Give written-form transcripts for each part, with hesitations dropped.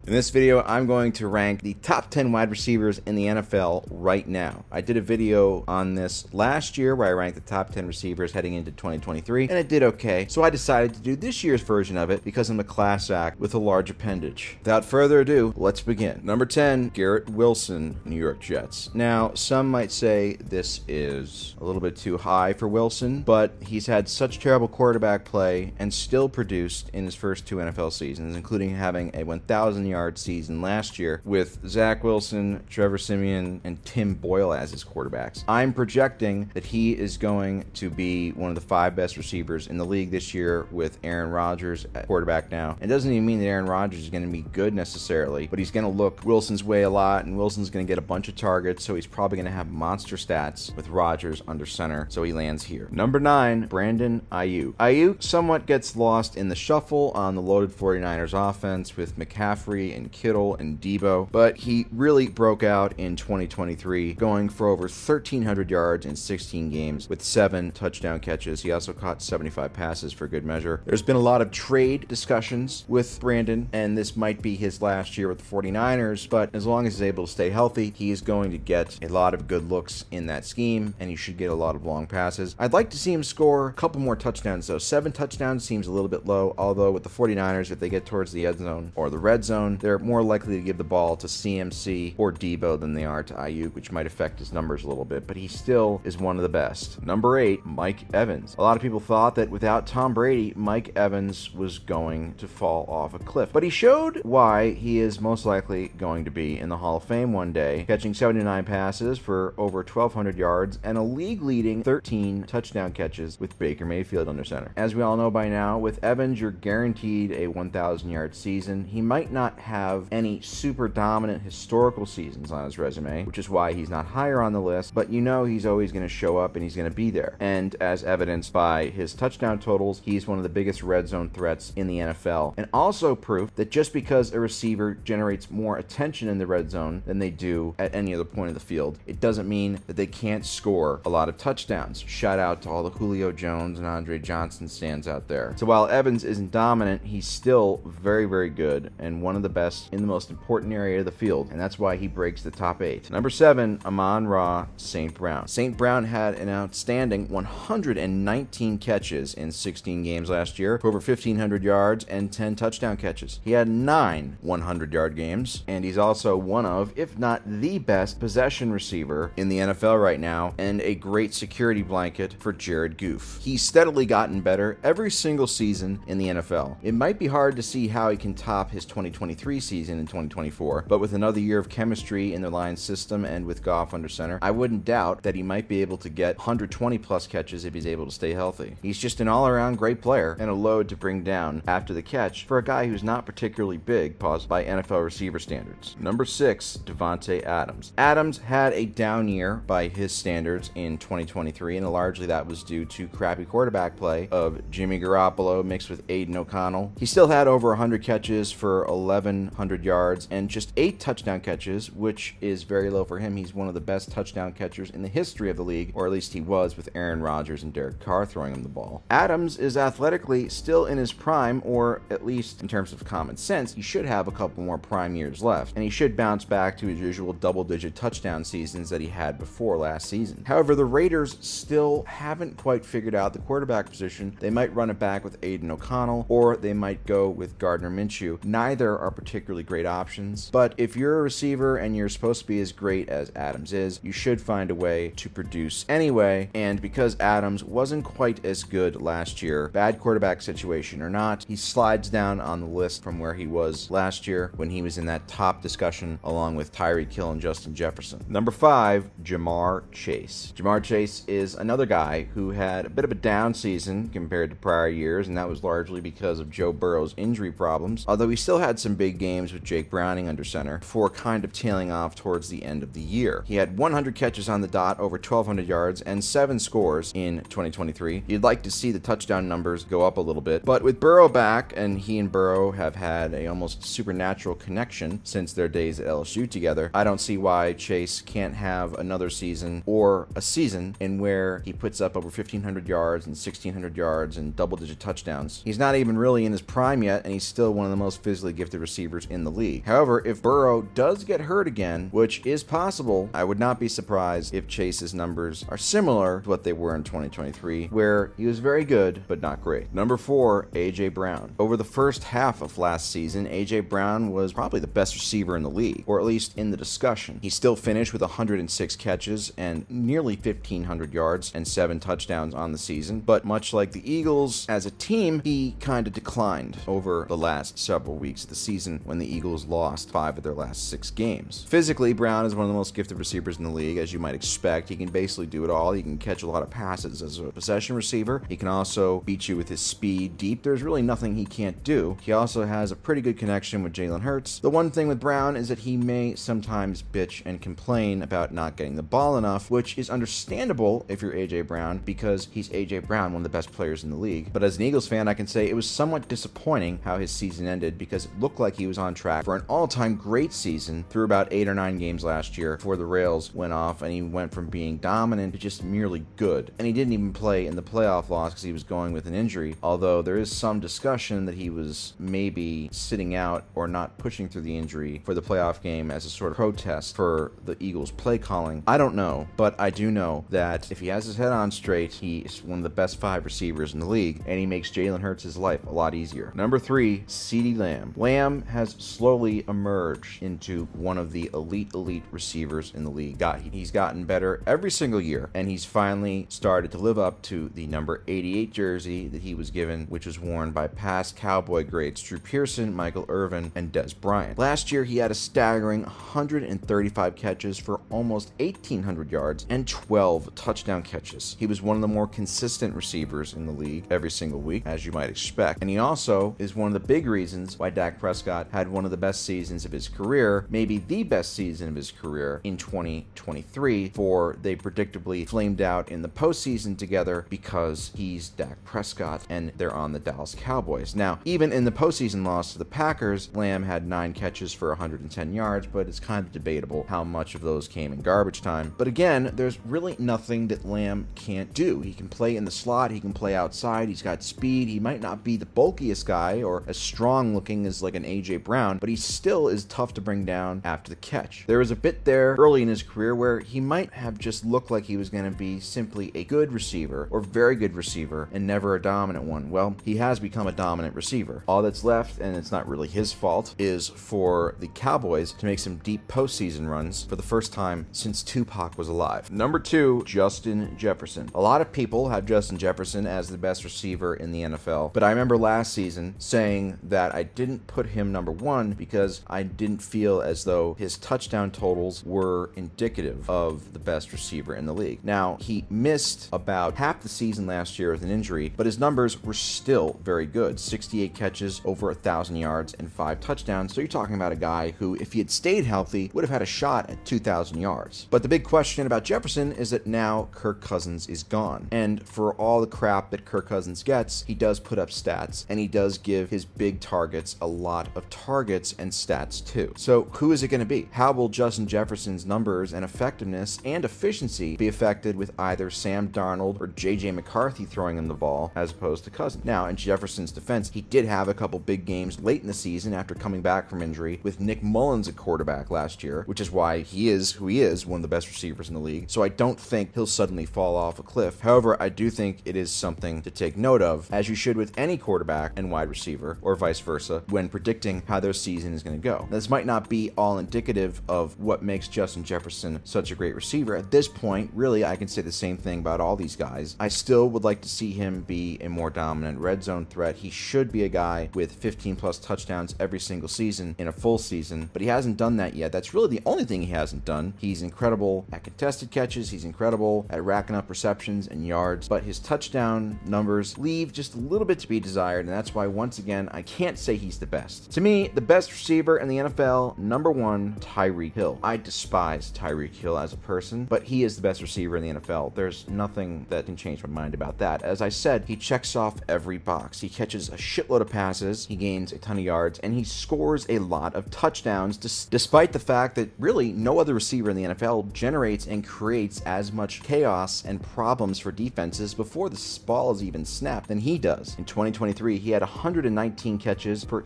In this video, I'm going to rank the top 10 wide receivers in the NFL right now. I did a video on this last year where I ranked the top 10 receivers heading into 2023, and it did okay. So I decided to do this year's version of it because I'm a class act with a large appendage. Without further ado, let's begin. Number 10, Garrett Wilson, New York Jets. Now, some might say this is a little bit too high for Wilson, but he's had such terrible quarterback play and still produced in his first 2 NFL seasons, including having a 1,000-yard season last year with Zach Wilson, Trevor Siemian, and Tim Boyle as his quarterbacks. I'm projecting that he is going to be one of the 5 best receivers in the league this year with Aaron Rodgers at quarterback now. It doesn't even mean that Aaron Rodgers is going to be good necessarily, but he's going to look Wilson's way a lot, and Wilson's going to get a bunch of targets, so he's probably going to have monster stats with Rodgers under center, so he lands here. Number 9, Brandon Aiyuk. Aiyuk somewhat gets lost in the shuffle on the loaded 49ers offense with McCaffrey and Kittle and Debo, but he really broke out in 2023, going for over 1,300 yards in 16 games with 7 touchdown catches. He also caught 75 passes for good measure. There's been a lot of trade discussions with Brandon, and this might be his last year with the 49ers, but as long as he's able to stay healthy, he is going to get a lot of good looks in that scheme, and he should get a lot of long passes. I'd like to see him score a couple more touchdowns, though. 7 touchdowns seems a little bit low, although with the 49ers, if they get towards the end zone or the red zone, they're more likely to give the ball to CMC or Debo than they are to Aiyuk, which might affect his numbers a little bit, but he still is one of the best. Number 8, Mike Evans. A lot of people thought that without Tom Brady, Mike Evans was going to fall off a cliff, but he showed why he is most likely going to be in the Hall of Fame one day, catching 79 passes for over 1,200 yards and a league-leading 13 touchdown catches with Baker Mayfield under center. As we all know by now, with Evans, you're guaranteed a 1,000-yard season. He might not have any super dominant historical seasons on his resume, which is why he's not higher on the list, but you know he's always going to show up and he's going to be there. And as evidenced by his touchdown totals, he's one of the biggest red zone threats in the NFL. And also proof that just because a receiver generates more attention in the red zone than they do at any other point of the field, it doesn't mean that they can't score a lot of touchdowns. Shout out to all the Julio Jones and Andre Johnson stands out there. So while Evans isn't dominant, he's still very, very good and one of the best in the most important area of the field, and that's why he breaks the top 8. Number 7, Amon-Ra St. Brown. St. Brown had an outstanding 119 catches in 16 games last year for over 1,500 yards and 10 touchdown catches. He had 9 100-yard games, and he's also one of, if not the best, possession receiver in the NFL right now, and a great security blanket for Jared Goff. He's steadily gotten better every single season in the NFL. It might be hard to see how he can top his 2023 season in 2024, but with another year of chemistry in the Lions system and with Goff under center, I wouldn't doubt that he might be able to get 120 plus catches if he's able to stay healthy. He's just an all-around great player and a load to bring down after the catch for a guy who's not particularly big, paused by NFL receiver standards. Number 6, Devonte Adams. Adams had a down year by his standards in 2023, and largely that was due to crappy quarterback play of Jimmy Garoppolo mixed with Aiden O'Connell. He still had over 100 catches for 1,100 yards and just 8 touchdown catches, which is very low for him. He's one of the best touchdown catchers in the history of the league, or at least he was with Aaron Rodgers and Derek Carr throwing him the ball. Adams is athletically still in his prime, or at least in terms of common sense, he should have a couple more prime years left, and he should bounce back to his usual double-digit touchdown seasons that he had before last season. However, the Raiders still haven't quite figured out the quarterback position. They might run it back with Aiden O'Connell, or they might go with Gardner Minshew. Neither are particularly great options, but if you're a receiver and you're supposed to be as great as Adams is, you should find a way to produce anyway, and because Adams wasn't quite as good last year, bad quarterback situation or not, he slides down on the list from where he was last year when he was in that top discussion along with Tyreek Hill and Justin Jefferson. Number 5, Jamar Chase. Jamar Chase is another guy who had a bit of a down season compared to prior years, and that was largely because of Joe Burrow's injury problems, although he still had some big games with Jake Browning under center before kind of tailing off towards the end of the year. He had 100 catches on the dot, over 1,200 yards, and 7 scores in 2023. You'd like to see the touchdown numbers go up a little bit, but with Burrow back, and he and Burrow have had a almost supernatural connection since their days at LSU together, I don't see why Chase can't have another season or a season in where he puts up over 1,500 yards and 1,600 yards and double-digit touchdowns. He's not even really in his prime yet, and he's still one of the most physically gifted receivers receivers in the league. However, if Burrow does get hurt again, which is possible, I would not be surprised if Chase's numbers are similar to what they were in 2023, where he was very good, but not great. Number 4, A.J. Brown. Over the first half of last season, A.J. Brown was probably the best receiver in the league, or at least in the discussion. He still finished with 106 catches and nearly 1,500 yards and 7 touchdowns on the season, but much like the Eagles, as a team, he kind of declined over the last several weeks of the season when the Eagles lost 5 of their last 6 games. Physically, Brown is one of the most gifted receivers in the league, as you might expect. He can basically do it all. He can catch a lot of passes as a possession receiver. He can also beat you with his speed deep. There's really nothing he can't do. He also has a pretty good connection with Jalen Hurts. The one thing with Brown is that he may sometimes bitch and complain about not getting the ball enough, which is understandable if you're A.J. Brown, because he's A.J. Brown, one of the best players in the league. But as an Eagles fan, I can say it was somewhat disappointing how his season ended, because it looked like he was on track for an all-time great season through about 8 or 9 games last year before the rails went off and he went from being dominant to just merely good. And he didn't even play in the playoff loss because he was going with an injury, although there is some discussion that he was maybe sitting out or not pushing through the injury for the playoff game as a sort of protest for the Eagles' play calling. I don't know, but I do know that if he has his head on straight, he is one of the best 5 receivers in the league, and he makes Jalen Hurts' life a lot easier. Number 3, CeeDee Lamb. Lamb has slowly emerged into one of the elite receivers in the league. He's gotten better every single year, and he's finally started to live up to the number 88 jersey that he was given, which was worn by past Cowboy greats Drew Pearson, Michael Irvin, and Des Bryant. Last year, he had a staggering 135 catches for almost 1,800 yards and 12 touchdown catches. He was one of the more consistent receivers in the league every single week, as you might expect. And he also is one of the big reasons why Dak Prescott had one of the best seasons of his career, maybe the best season of his career in 2023, for they predictably flamed out in the postseason together because he's Dak Prescott and they're on the Dallas Cowboys. Now, even in the postseason loss to the Packers, Lamb had 9 catches for 110 yards, but it's kind of debatable how much of those came in garbage time. But again, there's really nothing that Lamb can't do. He can play in the slot, he can play outside, he's got speed. He might not be the bulkiest guy or as strong looking as like an A.J. Brown, but he still is tough to bring down after the catch. There was a bit there early in his career where he might have just looked like he was going to be simply a good receiver or very good receiver and never a dominant one. Well, he has become a dominant receiver. All that's left, and it's not really his fault, is for the Cowboys to make some deep postseason runs for the first time since Tupac was alive. Number 2, Justin Jefferson. A lot of people have Justin Jefferson as the best receiver in the NFL, but I remember last season saying that I didn't put him number 1 because I didn't feel as though his touchdown totals were indicative of the best receiver in the league. Now, he missed about half the season last year with an injury, but his numbers were still very good. 68 catches, over 1,000 yards, and 5 touchdowns. So you're talking about a guy who, if he had stayed healthy, would have had a shot at 2,000 yards. But the big question about Jefferson is that now Kirk Cousins is gone. And for all the crap that Kirk Cousins gets, he does put up stats, and he does give his big targets a lot of targets and stats too. So who is it going to be? How will Justin Jefferson's numbers and effectiveness and efficiency be affected with either Sam Darnold or J.J. McCarthy throwing him the ball as opposed to Cousins? Now, in Jefferson's defense, he did have a couple big games late in the season after coming back from injury with Nick Mullins at quarterback last year, which is why he is who he is, one of the best receivers in the league. So I don't think he'll suddenly fall off a cliff. However, I do think it is something to take note of, as you should with any quarterback and wide receiver, or vice versa, when predicting how their season is going to go. This might not be all indicative of what makes Justin Jefferson such a great receiver. At this point, really, I can say the same thing about all these guys. I still would like to see him be a more dominant red zone threat. He should be a guy with 15 plus touchdowns every single season in a full season, but he hasn't done that yet. That's really the only thing he hasn't done. He's incredible at contested catches. He's incredible at racking up receptions and yards, but his touchdown numbers leave just a little bit to be desired, and that's why, once again, I can't say he's the best. To me, the best receiver in the NFL, number 1, Tyreek Hill. I despise Tyreek Hill as a person, but he is the best receiver in the NFL. There's nothing that can change my mind about that. As I said, he checks off every box. He catches a shitload of passes, he gains a ton of yards, and he scores a lot of touchdowns, despite the fact that really no other receiver in the NFL generates and creates as much chaos and problems for defenses before the ball is even snapped than he does. In 2023, he had 119 catches for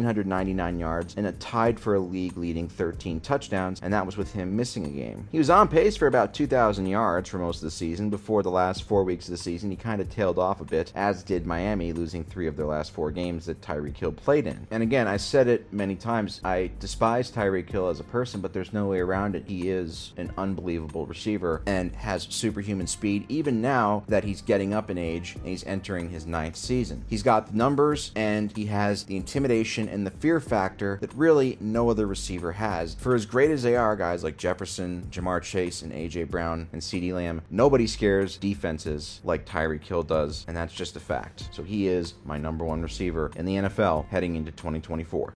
1,399 yards and tied for a league-leading 13 touchdowns, and that was with him missing a game. He was on pace for about 2,000 yards for most of the season. Before the last 4 weeks of the season, he kind of tailed off a bit, as did Miami, losing 3 of their last 4 games that Tyreek Hill played in. And again, I said it many times, I despise Tyreek Hill as a person, but there's no way around it. He is an unbelievable receiver and has superhuman speed, even now that he's getting up in age and he's entering his 9th season. He's got the numbers and he has the intimidation and the fear factor that really no other receiver has. For as great as they are, guys like Jefferson, Jamar Chase, and A.J. Brown, and CeeDee Lamb, nobody scares defenses like Tyreek Hill does, and that's just a fact. So he is my #1 receiver in the NFL heading into 2024.